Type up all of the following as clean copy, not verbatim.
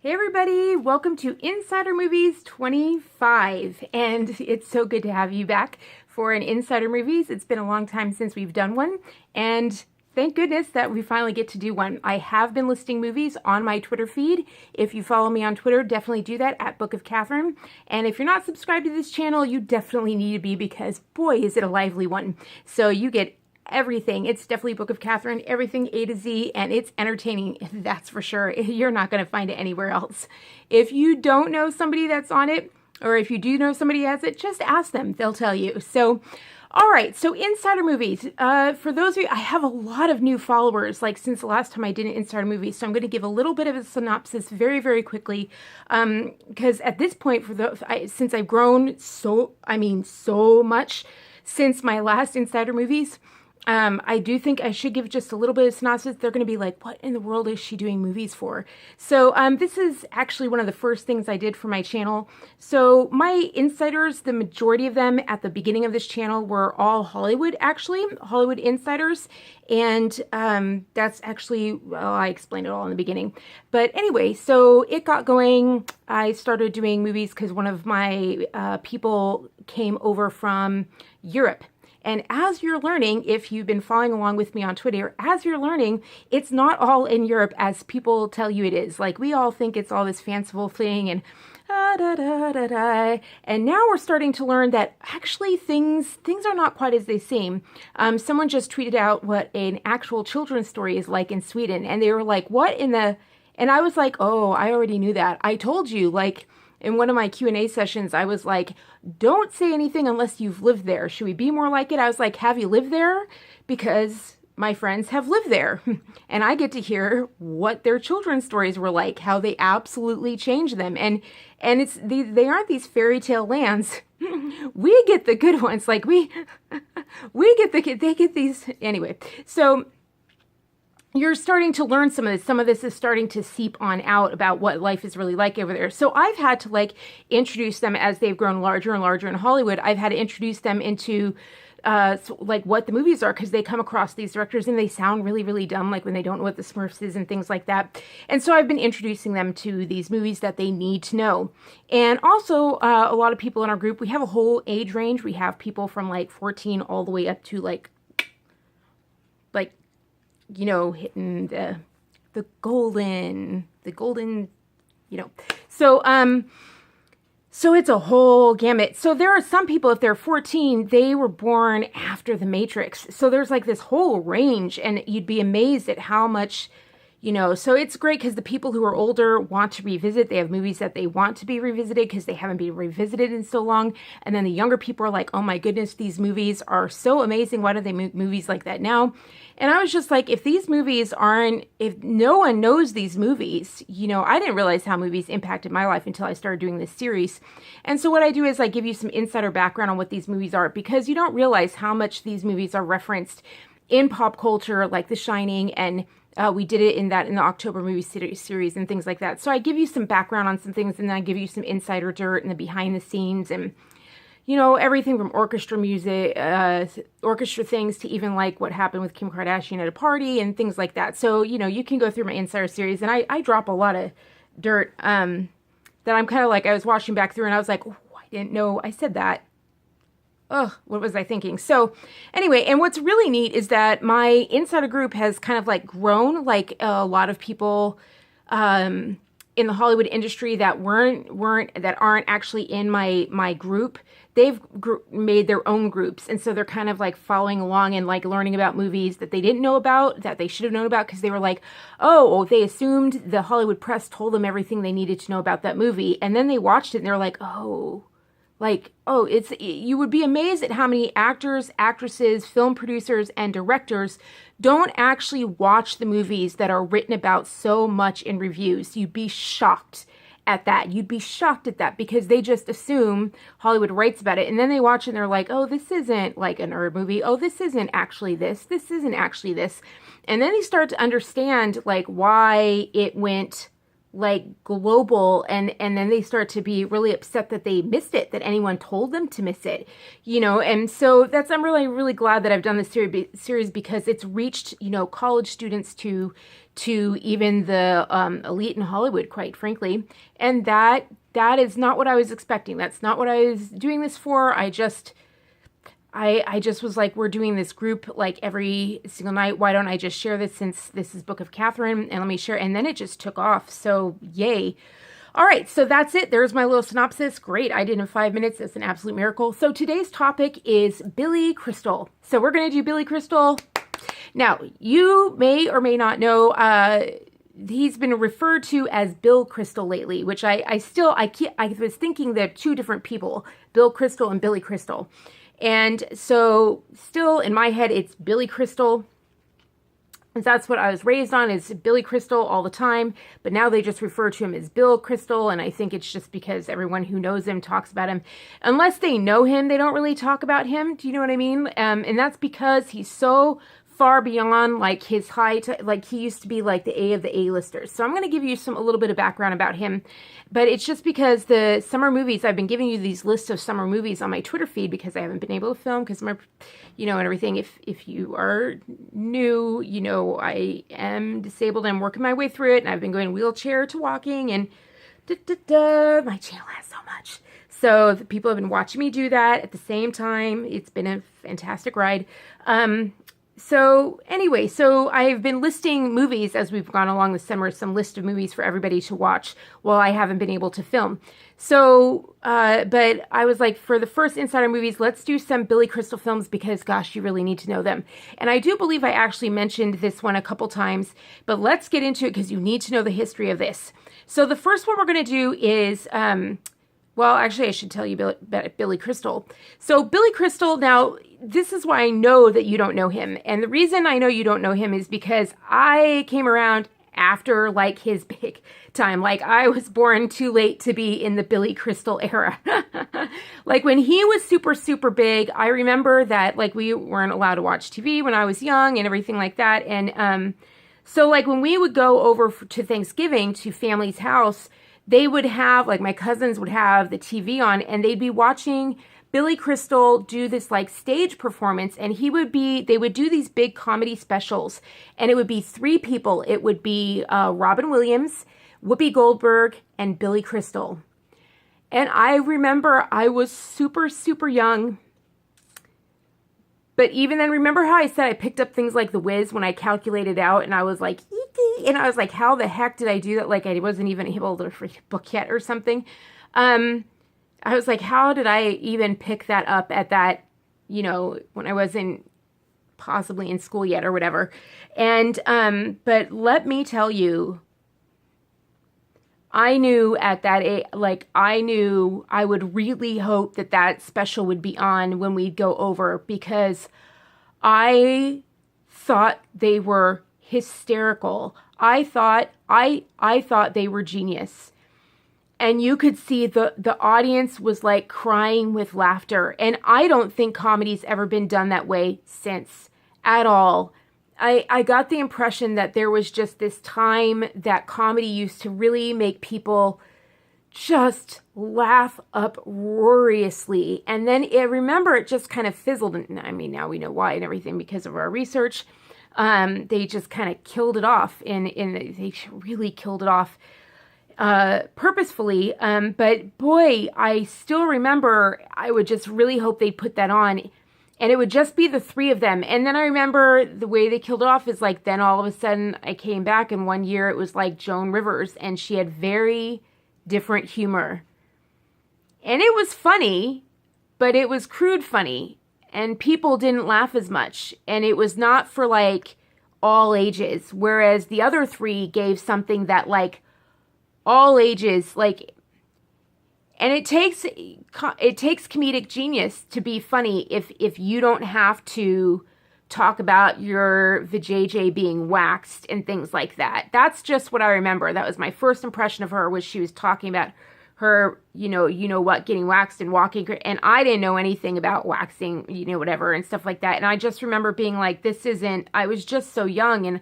Hey everybody, welcome to Insider Movies 25, and it's so good to have you back for an Insider Movies. It's been a long time since we've done one, and thank goodness that we finally get to do one. I have been listing movies on my Twitter feed. If you follow me on Twitter, definitely do that at Book of Katherine. And if you're not subscribed to this channel, you definitely need to be, because boy, is it a lively one. So you get everything. It's definitely Book of Katherine, everything A to Z, and it's entertaining, that's for sure. You're not going to find it anywhere else. If you don't know somebody that's on it, or if you do know somebody has it, just ask them. They'll tell you. So, all right, so Insider Movies. For those of you, I have a lot of new followers, like since the last time I did an Insider Movie, so I'm going to give a little bit of a synopsis very, very quickly, because at this point, since I've grown so much since my last Insider Movies, I do think I should give just a little bit of synopsis. They're going to be like, what in the world is she doing movies for? So this is actually one of the first things I did for my channel. So my insiders, the majority of them at the beginning of this channel were all Hollywood, actually, Hollywood insiders. And that's actually, well, I explained it all in the beginning. But anyway, so it got going. I started doing movies because one of my people came over from Europe. And as you're learning, if you've been following along with me on Twitter, as you're learning, it's not all in Europe as people tell you it is. Like, we all think it's all this fanciful thing and and now we're starting to learn that actually things are not quite as they seem. Someone just tweeted out what an actual children's story is like in Sweden, and they were like, what in the... And I was like, oh, I already knew that. I told you, like... In one of my Q&A sessions, I was like, don't say anything unless you've lived there. Should we be more like it? I was like, have you lived there? Because my friends have lived there. And I get to hear what their children's stories were like, how they absolutely changed them. And they aren't these fairy tale lands. We get the good ones. Like they get these. Anyway, so... You're starting to learn some of this. Some of this is starting to seep on out about what life is really like over there. So I've had to introduce them as they've grown larger and larger in Hollywood. I've had to introduce them into what the movies are, because they come across these directors and they sound really, really dumb, like when they don't know what the Smurfs is and things like that. And so I've been introducing them to these movies that they need to know. And also a lot of people in our group, we have a whole age range. We have people from 14 all the way up to hitting the golden, so it's a whole gamut. So there are some people, if they're 14, they were born after the Matrix. So there's this whole range, and you'd be amazed at how much, so it's great because the people who are older want to revisit. They have movies that they want to be revisited because they haven't been revisited in so long. And then the younger people are like, oh my goodness, these movies are so amazing. Why do they make movies like that now? And I was just like, if no one knows these movies, I didn't realize how movies impacted my life until I started doing this series. And so what I do is I give you some insider background on what these movies are, because you don't realize how much these movies are referenced in pop culture, like The Shining, and we did it in the October movie series and things like that. So I give you some background on some things, and then I give you some insider dirt and the behind the scenes, and everything from orchestra music, orchestra things, to even what happened with Kim Kardashian at a party and things like that. So, you can go through my insider series, and I drop a lot of dirt that I'm kind of I was watching back through and I was like, oh, I didn't know I said that. Ugh, what was I thinking? So anyway, and what's really neat is that my insider group has kind of grown. A lot of people in the Hollywood industry that aren't actually in my group, they've made their own groups, and so they're kind of following along and learning about movies that they didn't know about, that they should have known about, because they were they assumed the Hollywood press told them everything they needed to know about that movie, and then they watched it and they're like, you would be amazed at how many actors, actresses, film producers, and directors don't actually watch the movies that are written about so much in reviews. You'd be shocked at that. You'd be shocked at that, because they just assume Hollywood writes about it, and then they watch it and they're like, oh, this isn't like a nerd movie. Oh, this isn't actually this. This isn't actually this. And then they start to understand why it went global, and then they start to be really upset that they missed it, that anyone told them to miss it, and so I'm really, really glad that I've done this series, because it's reached, college students to to even the elite in Hollywood, quite frankly. And that is not what I was expecting. That's not what I was doing this for. I just was like, we're doing this group like every single night. Why don't I just share this, since this is Book of Katherine, and let me share. And then it just took off. So yay. All right, so that's it. There's my little synopsis. Great, I did it in 5 minutes. It's an absolute miracle. So today's topic is Billy Crystal. So we're going to do Billy Crystal. Now, you may or may not know, he's been referred to as Bill Crystal lately, which I was thinking they're two different people, Bill Crystal and Billy Crystal. And so still in my head, it's Billy Crystal. And that's what I was raised on, is Billy Crystal all the time. But now they just refer to him as Bill Crystal. And I think it's just because everyone who knows him talks about him. Unless they know him, they don't really talk about him. Do you know what I mean? And that's because he's so far beyond like his height. Like he used to be like the A of the A-listers. So I'm going to give you a little bit of background about him. But it's just because the summer movies, I've been giving you these lists of summer movies on my Twitter feed because I haven't been able to film because my, and everything. If you are new, I am disabled. I'm working my way through it, and I've been going wheelchair to walking, and my channel has so much. So the people have been watching me do that at the same time. It's been a fantastic ride. So anyway, so I've been listing movies as we've gone along the summer, some list of movies for everybody to watch while I haven't been able to film. So, but I was like, for the first Insider movies, let's do some Billy Crystal films because, gosh, you really need to know them. And I do believe I actually mentioned this one a couple times, but let's get into it because you need to know the history of this. So the first one we're going to do is, well, actually, I should tell you about Billy Crystal. So Billy Crystal, now, this is why I know that you don't know him. And the reason I know you don't know him is because I came around after, like, his big time. Like, I was born too late to be in the Billy Crystal era. Like, when he was super, super big, I remember that, like, we weren't allowed to watch TV when I was young and everything like that. And so, like, when we would go over to Thanksgiving to family's house, they would have, like, my cousins would have the TV on, and they'd be watching Billy Crystal do this, like, stage performance, and they would do these big comedy specials, and it would be 3 people. It would be Robin Williams, Whoopi Goldberg, and Billy Crystal. And I remember I was super, super young. But even then, remember how I said I picked up things like The Wiz when I calculated out, and I was like, and I was like, how the heck did I do that? Like, I wasn't even able to read a book yet or something. I was like, how did I even pick that up at that, when I wasn't possibly in school yet or whatever. And, but let me tell you, I knew at that age, like, I knew I would really hope that that special would be on when we'd go over, because I thought they were hysterical. I thought they were genius. And you could see the audience was like crying with laughter. And I don't think comedy's ever been done that way since at all. I got the impression that there was just this time that comedy used to really make people just laugh uproariously. And then remember, it just kind of fizzled. And I mean, now we know why and everything because of our research. They just kind of killed it off. They really killed it off purposefully. But boy, I still remember I would just really hope they put that on. And it would just be the 3 of them. And then I remember the way they killed it off is like, then all of a sudden I came back, and one year it was like Joan Rivers, and she had very different humor. And it was funny, but it was crude funny. And people didn't laugh as much. And it was not for like all ages. Whereas the other 3 gave something that like all ages, like, and it takes comedic genius to be funny if you don't have to talk about your vajayjay being waxed and things like that. That's just what I remember. That was my first impression of her, was she was talking about her, getting waxed and walking. And I didn't know anything about waxing, whatever and stuff like that. And I just remember being like, I was just so young, and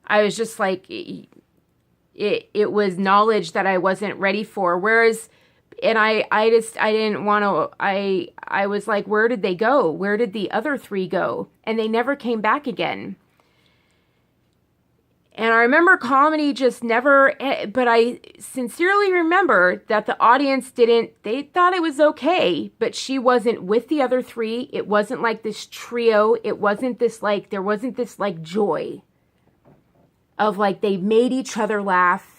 I was just like, it was knowledge that I wasn't ready for. Whereas, and I didn't want to, I was like, where did they go? Where did the other 3 go? And they never came back again. And I remember comedy just never, but I sincerely remember that the audience they thought it was okay, but she wasn't with the other three. It wasn't like this trio. It wasn't this like, there wasn't this like joy of like they made each other laugh.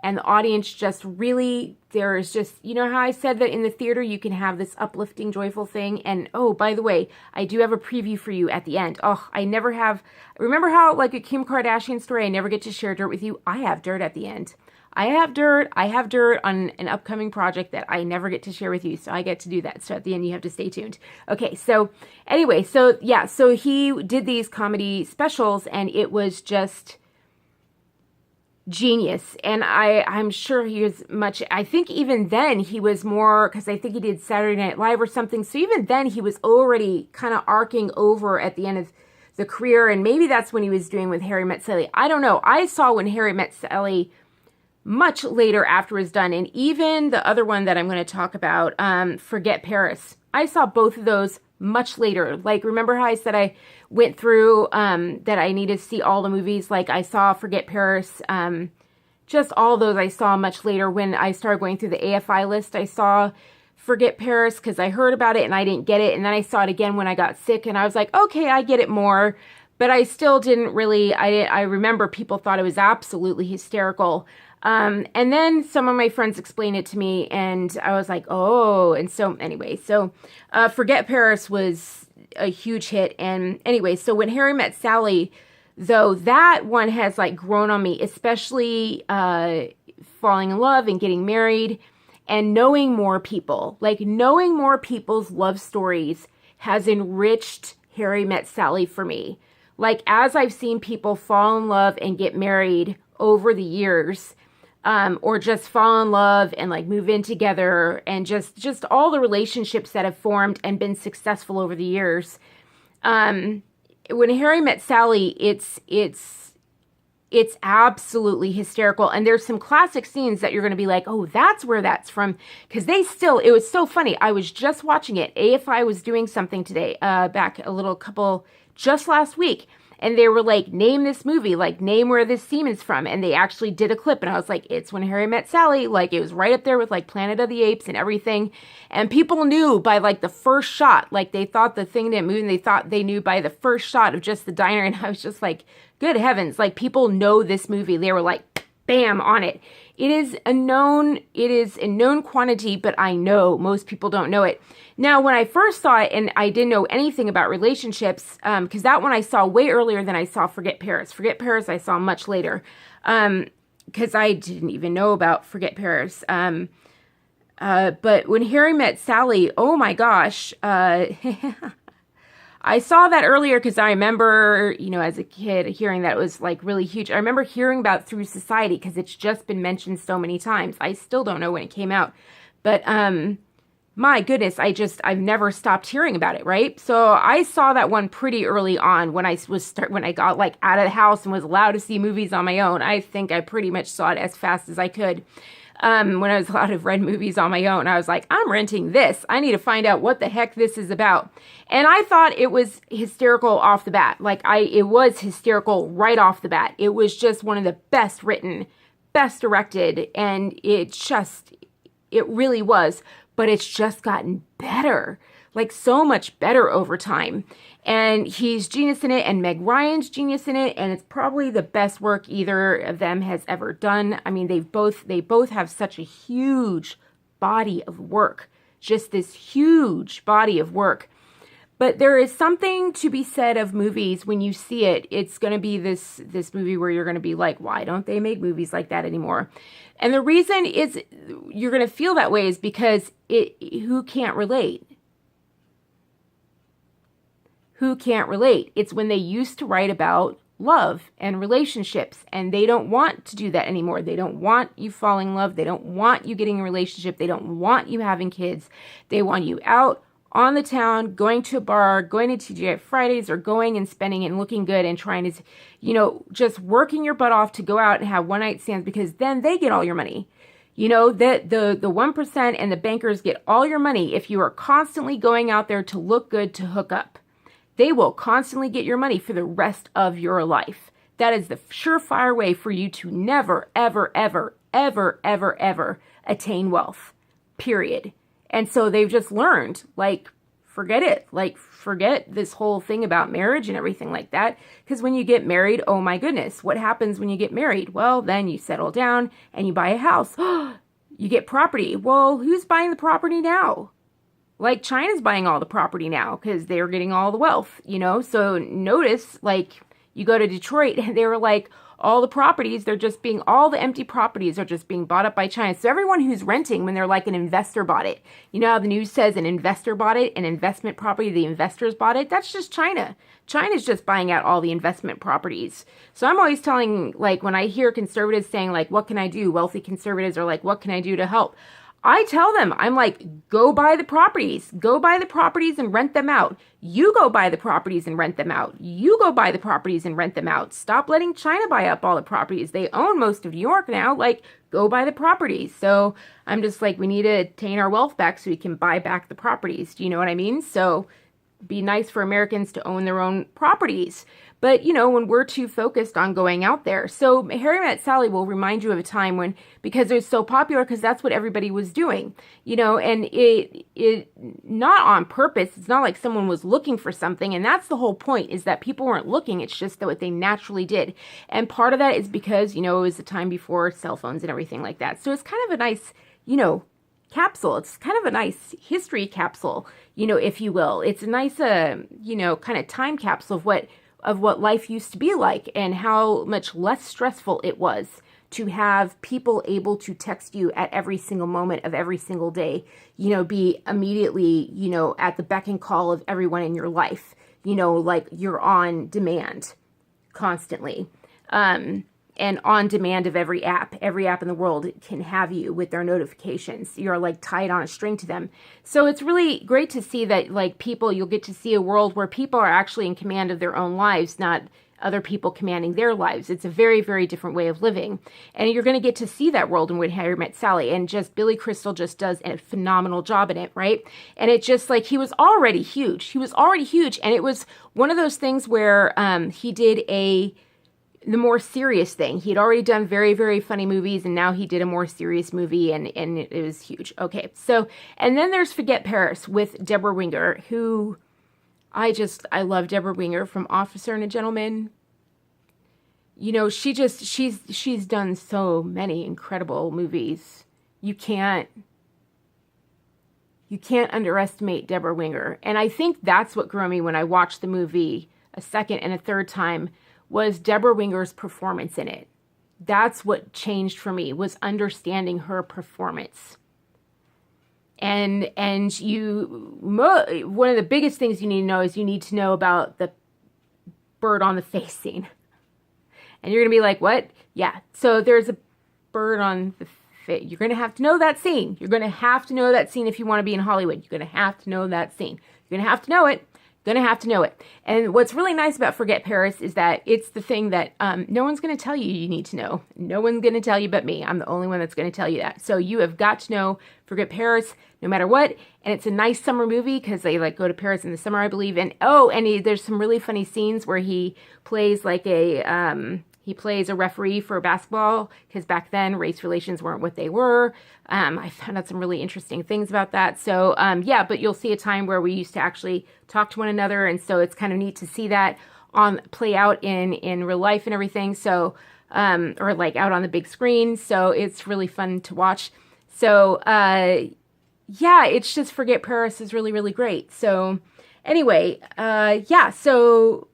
And the audience just really, there's just, you know how I said that in the theater you can have this uplifting, joyful thing? And oh, by the way, I do have a preview for you at the end. Oh, I never have, remember how like a Kim Kardashian story, I never get to share dirt with you? I have dirt at the end. I have dirt on an upcoming project that I never get to share with you. So I get to do that. So at the end, you have to stay tuned. Okay. So anyway, so yeah, so he did these comedy specials and it was just genius. And I'm sure he was much, I think even then he was more, because I think he did Saturday Night Live or something. So even then he was already kind of arcing over at the end of the career. And maybe that's when he was doing with Harry Met Sally. I don't know. I saw When Harry Met Sally much later after it was done. And even the other one that I'm going to talk about, Forget Paris. I saw both of those much later. Like, remember how I said I went through that I needed to see all the movies? Like, I saw Forget Paris, just all those I saw much later. When I started going through the AFI list, I saw Forget Paris because I heard about it and I didn't get it. And then I saw it again when I got sick and I was like, okay, I get it more. But I still didn't really, I remember people thought it was absolutely hysterical. And then some of my friends explained it to me and I was like, oh, and so anyway, so, Forget Paris was a huge hit. And anyway, so When Harry Met Sally, though, that one has like grown on me, especially, falling in love and getting married and knowing more people, like knowing more people's love stories has enriched Harry Met Sally for me. Like, as I've seen people fall in love and get married over the years, or just fall in love and like move in together and just all the relationships that have formed and been successful over the years. When Harry Met Sally, it's absolutely hysterical. And there's some classic scenes that you're going to be like, oh, that's where that's from. Cause it was so funny. I was just watching it. AFI was doing something today, just last week. And they were like, name this movie, like name where this scene is from. And they actually did a clip. And I was like, it's When Harry Met Sally. Like, it was right up there with like Planet of the Apes and everything. And people knew by like the first shot, like they thought the thing didn't move and they thought they knew by the first shot of just the diner. And I was just like, good heavens, like people know this movie. They were like, bam, on it. It is a known quantity, but I know most people don't know it. Now, when I first saw it, and I didn't know anything about relationships, because that one I saw way earlier than I saw Forget Paris. Forget Paris I saw much later, because I didn't even know about Forget Paris. But When Harry Met Sally, oh my gosh, I saw that earlier because I remember, as a kid hearing that it was like really huge. I remember hearing about it through Society because it's just been mentioned so many times. I still don't know when it came out, but my goodness, I've never stopped hearing about it, right? So I saw that one pretty early on when I got like out of the house and was allowed to see movies on my own. I think I pretty much saw it as fast as I could. When I was allowed to rent movies on my own, I was like, I'm renting this. I need to find out what the heck this is about. And I thought it was hysterical off the bat. It was hysterical right off the bat. It was just one of the best written, best directed, and it really was. But it's just gotten better, like so much better over time. And he's genius in it, and Meg Ryan's genius in it, and it's probably the best work either of them has ever done. I mean, they both have such a huge body of work, just this huge body of work. But there is something to be said of movies when you see it. It's going to be this movie where you're going to be like, why don't they make movies like that anymore? And the reason is you're going to feel that way is because who can't relate? Who can't relate? It's when they used to write about love and relationships, and they don't want to do that anymore. They don't want you falling in love. They don't want you getting a relationship. They don't want you having kids. They want you out on the town, going to a bar, going to TGI Fridays, or going and spending and looking good and trying to, just working your butt off to go out and have one night stands, because then they get all your money. That the 1% and the bankers get all your money if you are constantly going out there to look good, to hook up. They will constantly get your money for the rest of your life. that is the surefire way for you to never, ever, ever, ever, ever, ever attain wealth, period. And so they've just learned, like, forget it. Like, forget this whole thing about marriage and everything like that. Because when you get married, oh my goodness, what happens when you get married? Well, then you settle down and you buy a house. You get property. Well, who's buying the property now? Like, China's buying all the property now because they're getting all the wealth, you know? So notice, like, you go to Detroit and they were like, all the properties, all the empty properties are just being bought up by China. So everyone who's renting, when they're like an investor bought it, you know how the news says an investor bought it, an investment property, the investors bought it? That's just China. China's just buying out all the investment properties. So I'm always telling, like, when I hear conservatives saying, like, what can I do? Wealthy conservatives are like, what can I do to help? I tell them, I'm like, go buy the properties. Go buy the properties and rent them out. You go buy the properties and rent them out. You go buy the properties and rent them out. Stop letting China buy up all the properties. They own most of New York now. Like, go buy the properties. So I'm just like, we need to attain our wealth back so we can buy back the properties. Do you know what I mean? So be nice for Americans to own their own properties. But, you know, when we're too focused on going out there. So Harry Met Sally will remind you of a time when, because it was so popular, because that's what everybody was doing, you know, and it not on purpose. It's not like someone was looking for something. And that's the whole point, is that people weren't looking. It's just that what they naturally did. And part of that is because, you know, it was the time before cell phones and everything like that. So it's kind of a nice, you know, capsule. It's kind of a nice history capsule, you know, if you will. It's a nice, you know, kind of time capsule of what life used to be like and how much less stressful it was to have people able to text you at every single moment of every single day, you know, be immediately, you know, at the beck and call of everyone in your life, you know, like you're on demand constantly. And on demand of every app in the world can have you with their notifications. You're like tied on a string to them. So it's really great to see that, like, people, you'll get to see a world where people are actually in command of their own lives, not other people commanding their lives. It's a very, very different way of living. And you're going to get to see that world in When Harry Met Sally. And just Billy Crystal just does a phenomenal job in it, right? And it just, like, he was already huge. And it was one of those things where he did the more serious thing. He had already done very, very funny movies, and now he did a more serious movie, and it was huge. Okay, so, and then there's Forget Paris with Deborah Winger, who I love Deborah Winger from Officer and a Gentleman. You know, she's done so many incredible movies. You can't underestimate Deborah Winger. And I think that's what grew me when I watched the movie a second and a third time, was Deborah Winger's performance in it. That's what changed for me, was understanding her performance. And one of the biggest things you need to know is you need to know about the bird on the face scene. And you're going to be like, what? Yeah. So there's a bird on the face. You're going to have to know that scene. You're going to have to know that scene if you want to be in Hollywood. You're going to have to know that scene. You're going to have to know it. Gonna have to know it. And what's really nice about Forget Paris is that it's the thing that no one's going to tell you need to know. No one's going to tell you but me. I'm the only one that's going to tell you that. So you have got to know Forget Paris no matter what. And it's a nice summer movie because they like go to Paris in the summer, I believe. And there's some really funny scenes where he plays like he plays a referee for basketball, because back then race relations weren't what they were. I found out some really interesting things about that. So, yeah, but you'll see a time where we used to actually talk to one another. And so it's kind of neat to see that play out in real life and everything. So, or like out on the big screen. So it's really fun to watch. So, yeah, it's just Forget Paris is really, really great. So anyway, yeah, so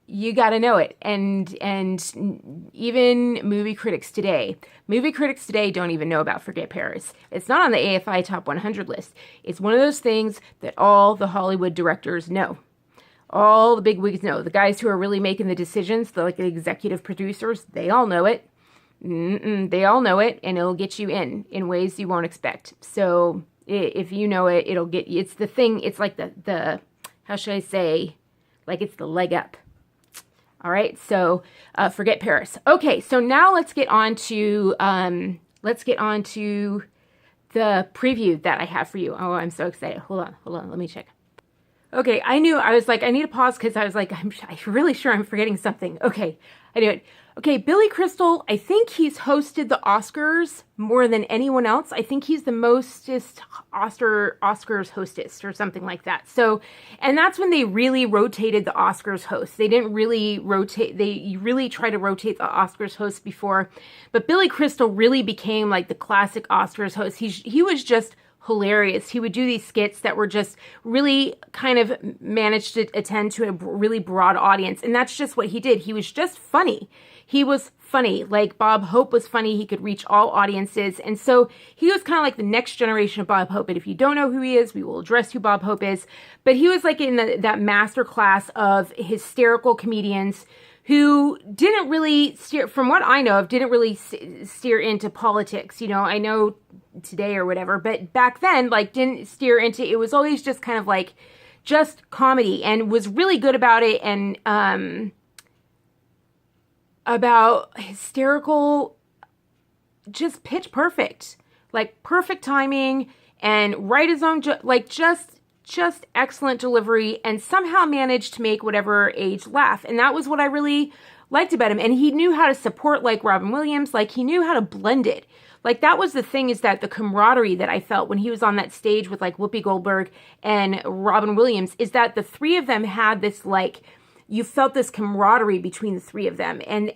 you got to know it. And even movie critics today don't even know about Forget Paris. It's not on the AFI Top 100 list. It's one of those things that all the Hollywood directors know. All the big wigs know. The guys who are really making the decisions, the executive producers, they all know it. They all know it, and it'll get you in ways you won't expect. So if you know it, it'll get you. It's the thing. It's like the how should I say? Like it's the leg up. All right, so Forget Paris. Okay, so now let's get on to the preview that I have for you. Oh, I'm so excited. Hold on, let me check. Okay, I knew I was like, I need to pause because I was like, I'm really sure I'm forgetting something. Okay, I knew it. Okay, Billy Crystal, I think he's hosted the Oscars more than anyone else. I think he's the mostest Oscars hostess or something like that. So, and that's when they really rotated the Oscars host. They didn't really rotate, they really tried to rotate the Oscars host before. But Billy Crystal really became like the classic Oscars host. He was just hilarious. He would do these skits that were just really kind of managed to attend to a really broad audience. And that's just what he did. He was just funny. He was funny. Like Bob Hope was funny. He could reach all audiences. And so he was kind of like the next generation of Bob Hope. And if you don't know who he is, we will address who Bob Hope is. But he was like in that master class of hysterical comedians who didn't really steer, from what I know of, didn't really steer into politics. You know, I know today or whatever, but back then, like, didn't steer into, it was always just kind of like, just comedy, and was really good about it, and about hysterical, just pitch perfect, like perfect timing, and write his own, like just excellent delivery, and somehow managed to make whatever age laugh. And that was what I really liked about him. And he knew how to support like Robin Williams, like he knew how to blend it. Like that was the thing, is that the camaraderie that I felt when he was on that stage with like Whoopi Goldberg and Robin Williams, is that the three of them had this, like, you felt this camaraderie between the three of them. And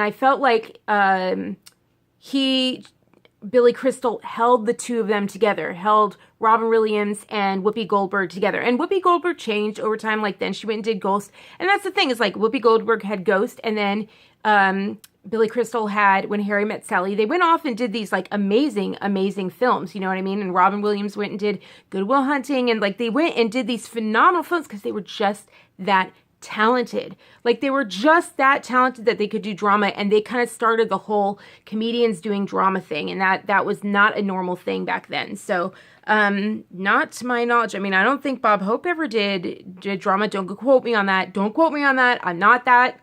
I felt like Billy Crystal held the two of them together, held Robin Williams and Whoopi Goldberg together. And Whoopi Goldberg changed over time. Like then she went and did Ghost. And that's the thing, is like Whoopi Goldberg had Ghost, and then Billy Crystal had When Harry Met Sally. They went off and did these like amazing, amazing films, you know what I mean? And Robin Williams went and did Good Will Hunting, and like they went and did these phenomenal films because they were just that talented. Like they were just that talented that they could do drama, and they kind of started the whole comedians doing drama thing, and that was not a normal thing back then. So not to my knowledge. I mean, I don't think Bob Hope ever did drama. Don't quote me on that. Don't quote me on that. I'm not that.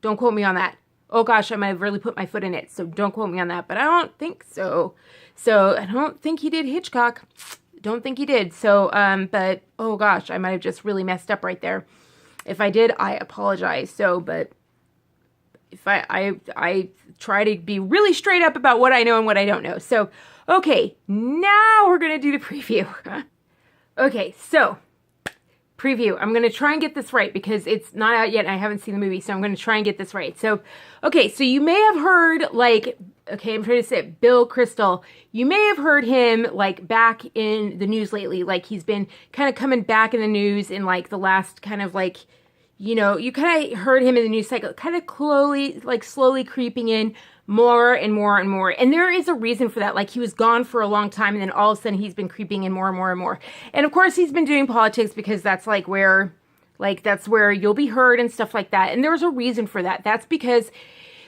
Don't quote me on that. Oh gosh, I might have really put my foot in it, so don't quote me on that, but I don't think so. So I don't think he did Hitchcock. Don't think he did. So, but oh gosh, I might have just really messed up right there. If I did, I apologize. So, but if I try to be really straight up about what I know and what I don't know. So, okay, now we're going to do the preview. Okay, so preview. I'm going to try and get this right because it's not out yet and I haven't seen the movie, so I'm going to try and get this right. So, okay, so you may have heard, like, okay, I'm trying to say it, Bill Crystal. You may have heard him, like, back in the news lately. Like, he's been kind of coming back in the news in, like, the last kind of, like, you know, you kind of heard him in the news cycle, kind of slowly creeping in more and more and more. And there is a reason for that. Like, he was gone for a long time, and then all of a sudden he's been creeping in more and more and more. And of course he's been doing politics because that's like where, like, that's where you'll be heard and stuff like that. And there's a reason for that. That's because,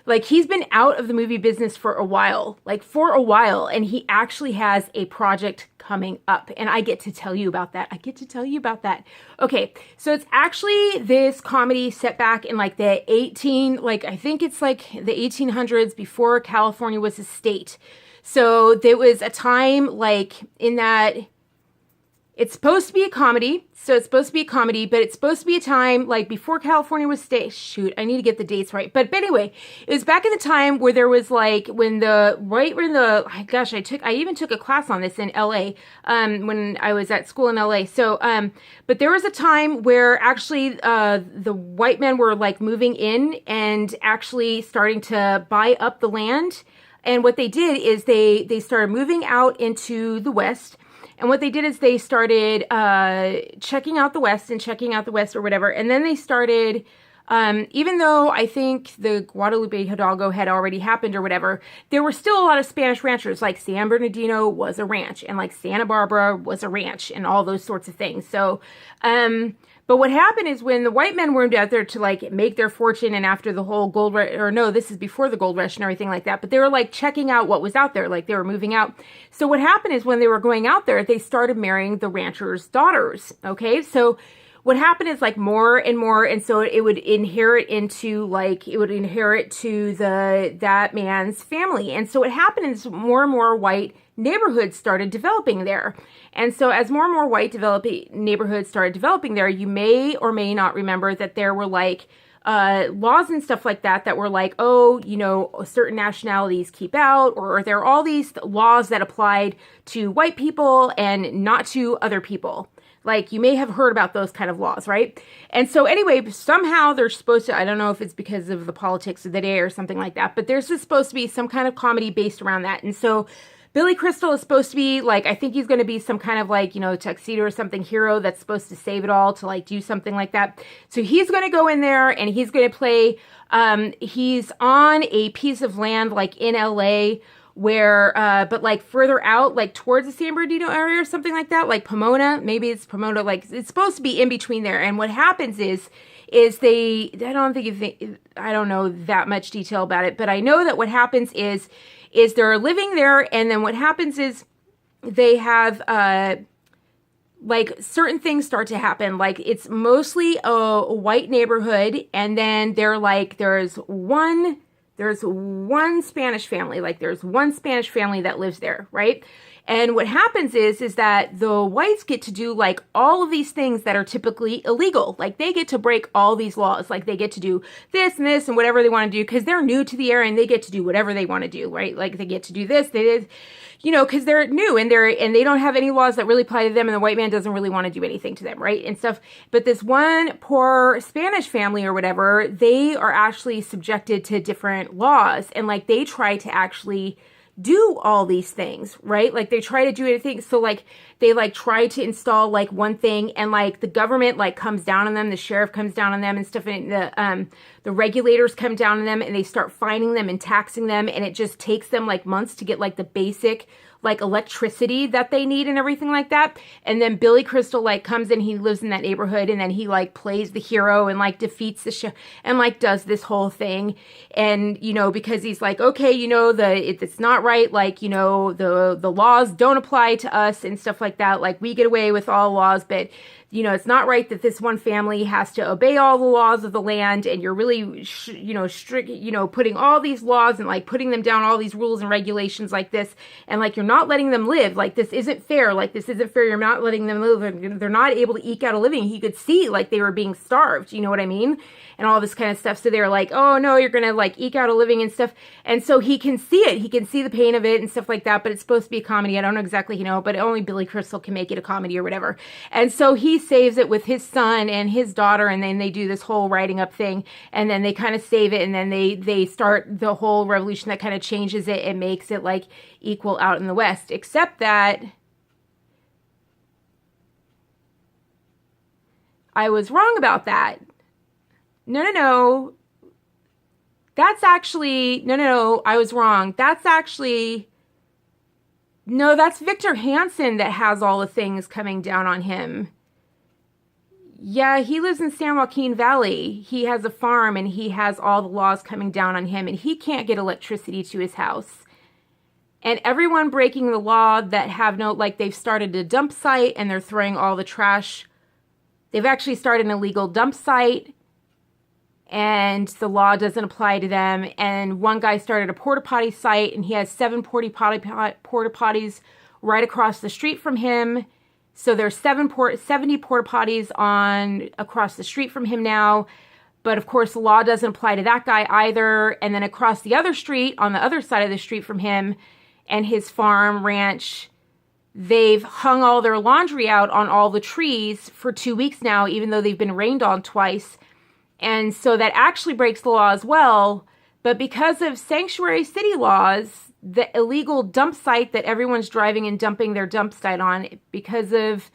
like, he's been out of the movie business for a while, and he actually has a project coming up, and I get to tell you about that. Okay, so it's actually this comedy set back in, like, I think it's, like, the 1800s, before California was a state. So there was a time, like, in that it's supposed to be a comedy. So it's supposed to be a comedy, but it's supposed to be a time like before California was state. Shoot, I need to get the dates right. But anyway, it was back in the time where there was like I even took a class on this in LA when I was at school in LA. So, but there was a time where actually the white men were like moving in and actually starting to buy up the land. And what they did is they started moving out into the West. And what they did is they started checking out the West or whatever. And then they started, even though I think the Guadalupe Hidalgo had already happened or whatever, there were still a lot of Spanish ranchers. Like San Bernardino was a ranch, and like Santa Barbara was a ranch, and all those sorts of things. So, but what happened is when the white men moved out there to like make their fortune, and after the whole gold rush, or no, this is before the gold rush and everything like that, but they were like checking out what was out there, like they were moving out. So what happened is when they were going out there, they started marrying the ranchers' daughters. Okay, so what happened is like more and more, and so it would inherit to that man's family. And so what happened is more and more white neighborhoods started developing there. And so as more and more white neighborhoods started developing there, you may or may not remember that there were like laws and stuff like that were like, oh, certain nationalities keep out, or there are all these laws that applied to white people and not to other people. Like, you may have heard about those kind of laws, right? And so anyway, somehow they're supposed to, I don't know if it's because of the politics of the day or something like that, but there's just supposed to be some kind of comedy based around that. And so Billy Crystal is supposed to be like, I think he's going to be some kind of like, tuxedo or something hero that's supposed to save it all, to like do something like that. So he's going to go in there and he's going to play, he's on a piece of land like in LA where, but like further out, like towards the San Bernardino area or something like that, like Pomona, maybe it's Pomona, like it's supposed to be in between there. And what happens is I don't know that much detail about it, but I know that what happens is they're living there, and then what happens is they have like certain things start to happen. Like, it's mostly a white neighborhood, and then there's one Spanish family, like there's one Spanish family that lives there, right? And what happens is that the whites get to do like all of these things that are typically illegal. Like, they get to break all these laws. Like, they get to do this and this and whatever they want to do because they're new to the area, and they get to do whatever they want to do, right? Like, they get to do this, because they're new and they don't have any laws that really apply to them, and the white man doesn't really want to do anything to them, right? And stuff. But this one poor Spanish family or whatever, they are actually subjected to different laws, and like they try to actually do all these things, right? Like, they try to do anything. So like they like try to install like one thing, and like the government like comes down on them, the sheriff comes down on them and stuff, and the regulators come down on them, and they start fining them and taxing them, and it just takes them like months to get like the basic like electricity that they need and everything like that. And then Billy Crystal like comes in, he lives in that neighborhood, and then he like plays the hero and like defeats the show and like does this whole thing. And because he's like, okay, it's not right, like, the laws don't apply to us and stuff like that, like we get away with all laws, but it's not right that this one family has to obey all the laws of the land, and you're really, strict, putting all these laws and like putting them down, all these rules and regulations like this, and like you're not letting them live. Like, this isn't fair. Like, this isn't fair. You're not letting them live. They're not able to eke out a living. He could see like they were being starved. You know what I mean? And all this kind of stuff. So they're like, oh no, you're gonna like eke out a living and stuff. And so he can see it. He can see the pain of it and stuff like that. But it's supposed to be a comedy. I don't know exactly, but only Billy Crystal can make it a comedy or whatever. And so he saves it with his son and his daughter, and then they do this whole writing up thing, and then they kind of save it, and then they start the whole revolution that kind of changes it and makes it like equal out in the West. Except that I was wrong about that. No. That's actually, no, I was wrong. That's actually, no, that's Victor Hansen that has all the things coming down on him. Yeah, he lives in San Joaquin Valley. He has a farm, and he has all the laws coming down on him, and he can't get electricity to his house. And everyone breaking the law that have they've started a dump site, and they're throwing all the trash. They've actually started an illegal dump site, and the law doesn't apply to them. And one guy started a porta potty site, and he has 7 porta potties right across the street from him. So there's 70 porta potties across the street from him now. But of course, the law doesn't apply to that guy either. And then across the other street, on the other side of the street from him and his farm ranch, they've hung all their laundry out on all the trees for 2 weeks now, even though they've been rained on twice. And so that actually breaks the law as well. But because of sanctuary city laws, the illegal dump site that everyone's driving and dumping their dump site on, because of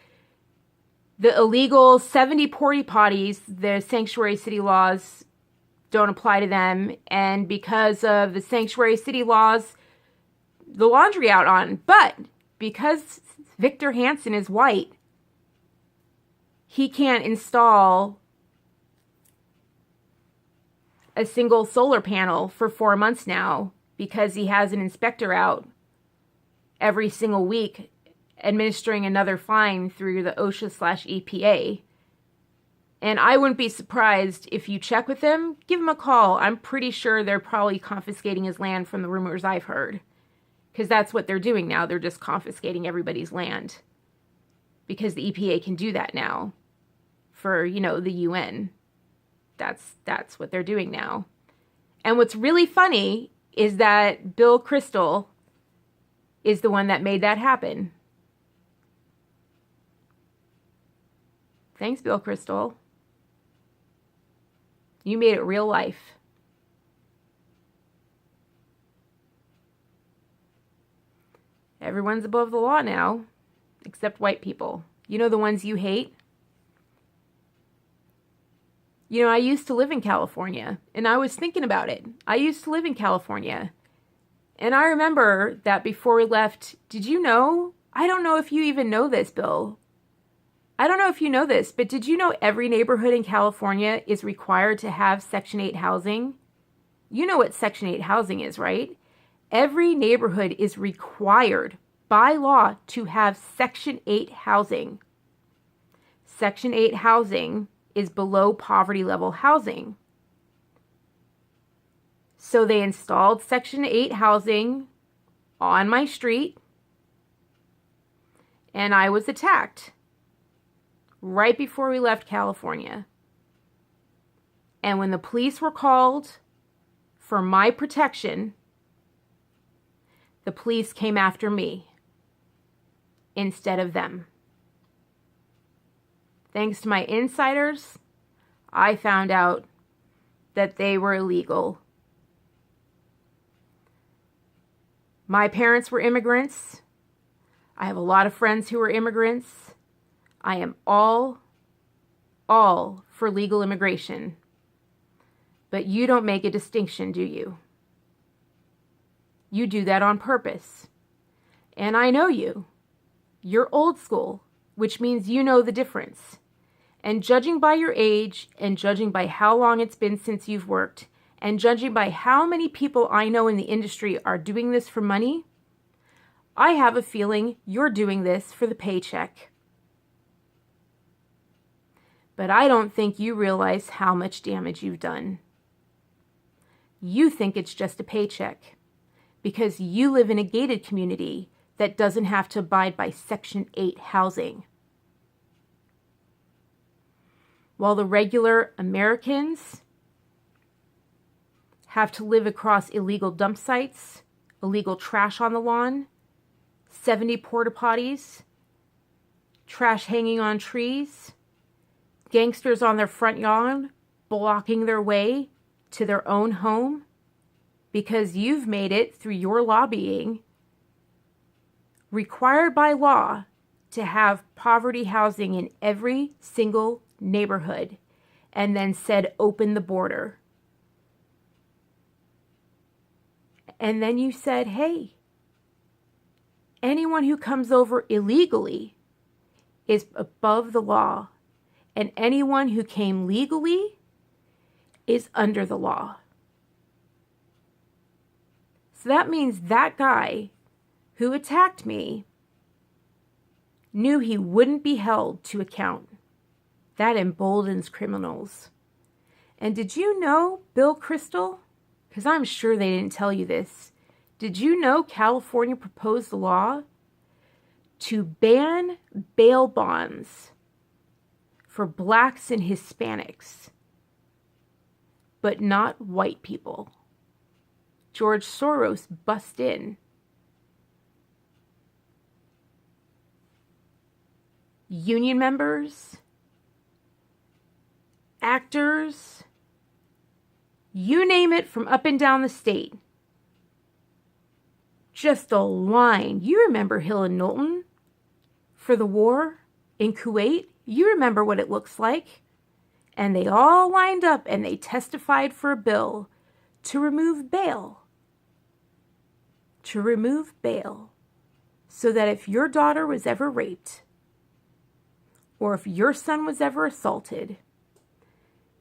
the illegal 70 porta potties, the sanctuary city laws don't apply to them. And because of the sanctuary city laws, the laundry out on. But because Victor Hansen is white, he can't install a single solar panel for 4 months now, because he has an inspector out every single week administering another fine through the OSHA/EPA. And I wouldn't be surprised if you check with them, give them a call. I'm pretty sure they're probably confiscating his land from the rumors I've heard. Because that's what they're doing now. They're just confiscating everybody's land. Because the EPA can do that now for, the UN. That's what they're doing now. And what's really funny is that Bill Kristol is the one that made that happen. Thanks, Bill Kristol. You made it real life. Everyone's above the law now, except white people. You know the ones you hate? I used to live in California, and I was thinking about it. I used to live in California. And I remember that before we left, did you know? I don't know if you even know this, Bill. I don't know if you know this, but did you know every neighborhood in California is required to have Section 8 housing? You know what Section 8 housing is, right? Every neighborhood is required by law to have Section 8 housing. Section 8 housing is below poverty level housing. So they installed Section 8 housing on my street, and I was attacked right before we left California. And when the police were called for my protection, the police came after me instead of them. Thanks to my insiders, I found out that they were illegal. My parents were immigrants. I have a lot of friends who are immigrants. I am all for legal immigration. But you don't make a distinction, do you? You do that on purpose. And I know you. You're old school, which means you know the difference. And judging by your age, and judging by how long it's been since you've worked, and judging by how many people I know in the industry are doing this for money, I have a feeling you're doing this for the paycheck. But I don't think you realize how much damage you've done. You think it's just a paycheck because you live in a gated community that doesn't have to abide by Section 8 housing. While the regular Americans have to live across illegal dump sites, illegal trash on the lawn, 70 porta potties, trash hanging on trees, gangsters on their front yard blocking their way to their own home because you've made it through your lobbying required by law to have poverty housing in every single neighborhood and then said open the border. And then you said, hey, anyone who comes over illegally is above the law, and anyone who came legally is under the law. So that means that guy who attacked me knew he wouldn't be held to account. That emboldens criminals. And did you know, Bill Kristol, because I'm sure they didn't tell you this, did you know California proposed a law to ban bail bonds for blacks and Hispanics, but not white people? George Soros bust in. Union members, actors, you name it, from up and down the state. Just a line. You remember Hill and Knowlton for the war in Kuwait? You remember what it looks like. And they all lined up and they testified for a bill to remove bail. To remove bail. So that if your daughter was ever raped, or if your son was ever assaulted,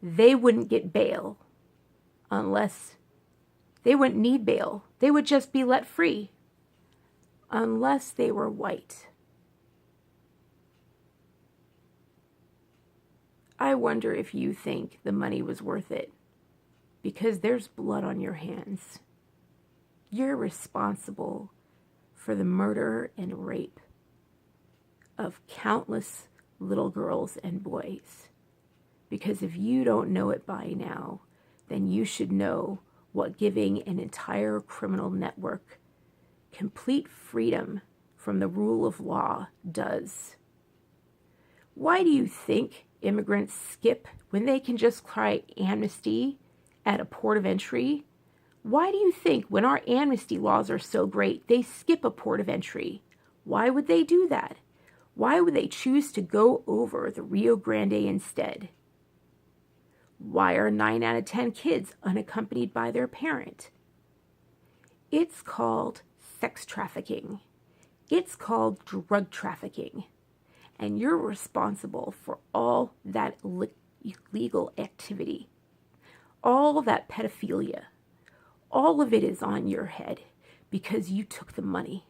they wouldn't get bail unless they wouldn't need bail. They would just be let free unless they were white. I wonder if you think the money was worth it, because there's blood on your hands. You're responsible for the murder and rape of countless little girls and boys. Because if you don't know it by now, then you should know what giving an entire criminal network complete freedom from the rule of law does. Why do you think immigrants skip when they can just cry amnesty at a port of entry? Why do you think when our amnesty laws are so great, they skip a port of entry? Why would they do that? Why would they choose to go over the Rio Grande instead? Why are 9 out of 10 kids unaccompanied by their parent? It's called sex trafficking. It's called drug trafficking. And you're responsible for all that illegal activity, all that pedophilia. All of it is on your head because you took the money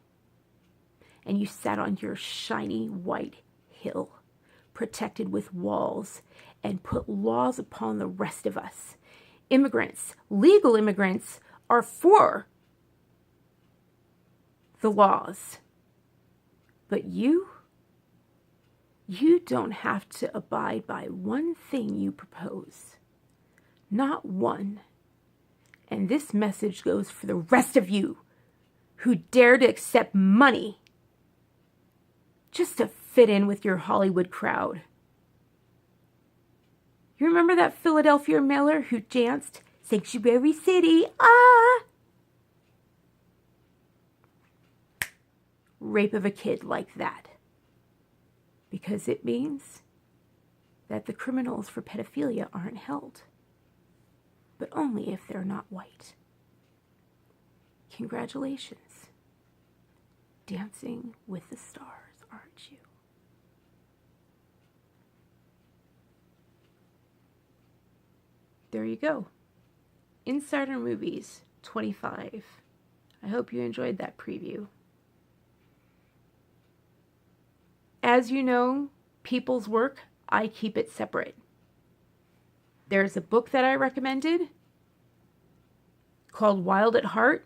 and you sat on your shiny white hill, protected with walls, and put laws upon the rest of us. Immigrants, legal immigrants, are for the laws. But you don't have to abide by one thing you propose. Not one. And this message goes for the rest of you who dare to accept money just to fit in with your Hollywood crowd. You remember that Philadelphia mailer who danced Sanctuary City? Rape of a kid like that. Because it means that the criminals for pedophilia aren't held. But only if they're not white. Congratulations. Dancing with the stars, aren't you? There you go. Insider Movies 25. I hope you enjoyed that preview. As you know, people's work, I keep it separate. There's a book that I recommended called Wild at Heart.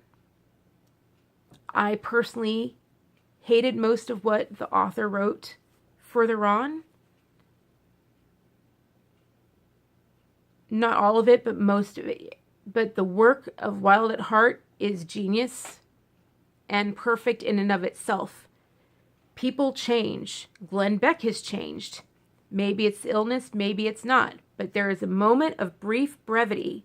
I personally hated most of what the author wrote further on. Not all of it, but most of it. But the work of Wild at Heart is genius and perfect in and of itself. People change. Glenn Beck has changed. Maybe it's illness, maybe it's not. But there is a moment of brief brevity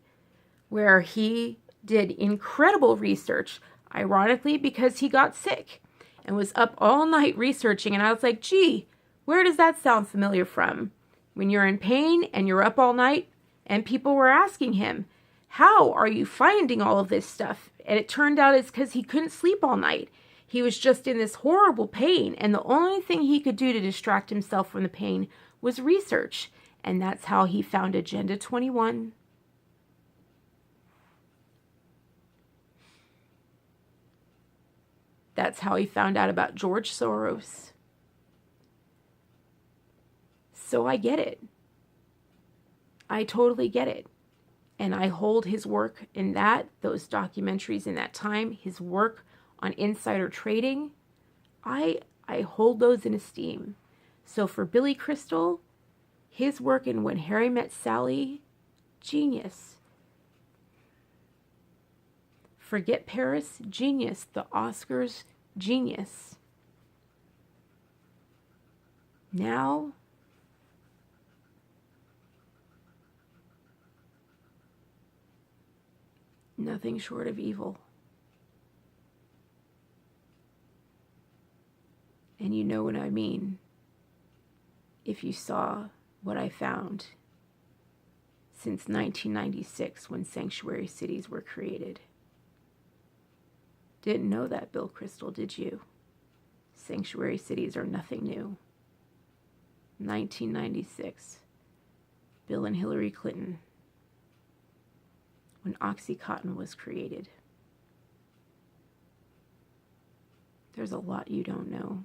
where he did incredible research, ironically because he got sick and was up all night researching. And I was like, gee, where does that sound familiar from? When you're in pain and you're up all night, and people were asking him, how are you finding all of this stuff? And it turned out it's because he couldn't sleep all night. He was just in this horrible pain, and the only thing he could do to distract himself from the pain was research. And that's how he found Agenda 21. That's how he found out about George Soros. So I get it. I totally get it. And I hold his work in those documentaries in that time, his work on insider trading, I hold those in esteem. So for Billy Crystal, his work in When Harry Met Sally, genius. Forget Paris, genius. The Oscars, genius. Now, nothing short of evil. And you know what I mean if you saw what I found since 1996 when sanctuary cities were created. Didn't know that, Bill Crystal, did you? Sanctuary cities are nothing new. 1996, Bill and Hillary Clinton, when OxyContin was created. There's a lot you don't know.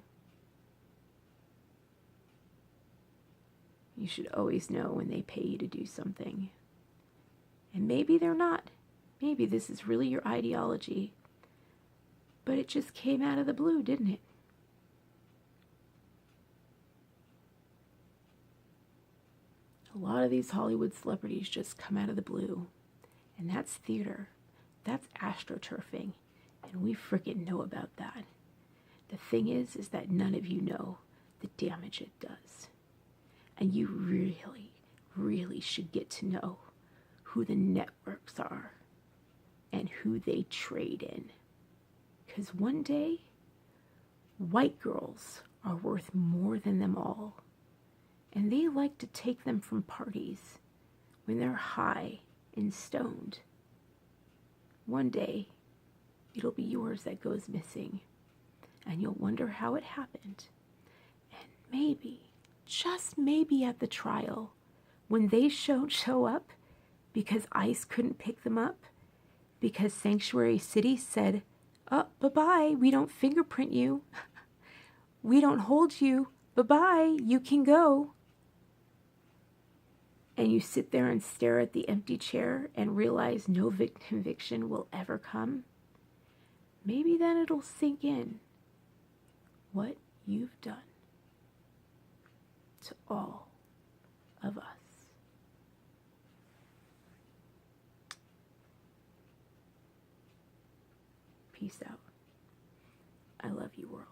You should always know when they pay you to do something. And maybe they're not. Maybe this is really your ideology. But it just came out of the blue, didn't it? A lot of these Hollywood celebrities just come out of the blue. And that's theater. That's astroturfing. And we frickin' know about that. The thing is that none of you know the damage it does. And you really, really should get to know who the networks are and who they trade in. Because one day, white girls are worth more than them all. And they like to take them from parties when they're high and stoned. One day, it'll be yours that goes missing. And you'll wonder how it happened. And maybe, just maybe at the trial, when they show up because ICE couldn't pick them up, because Sanctuary City said, oh, bye-bye, we don't fingerprint you. We don't hold you. Bye-bye, you can go. And you sit there and stare at the empty chair and realize no conviction will ever come. Maybe then it'll sink in what you've done to all of us. Peace out. I love you, world.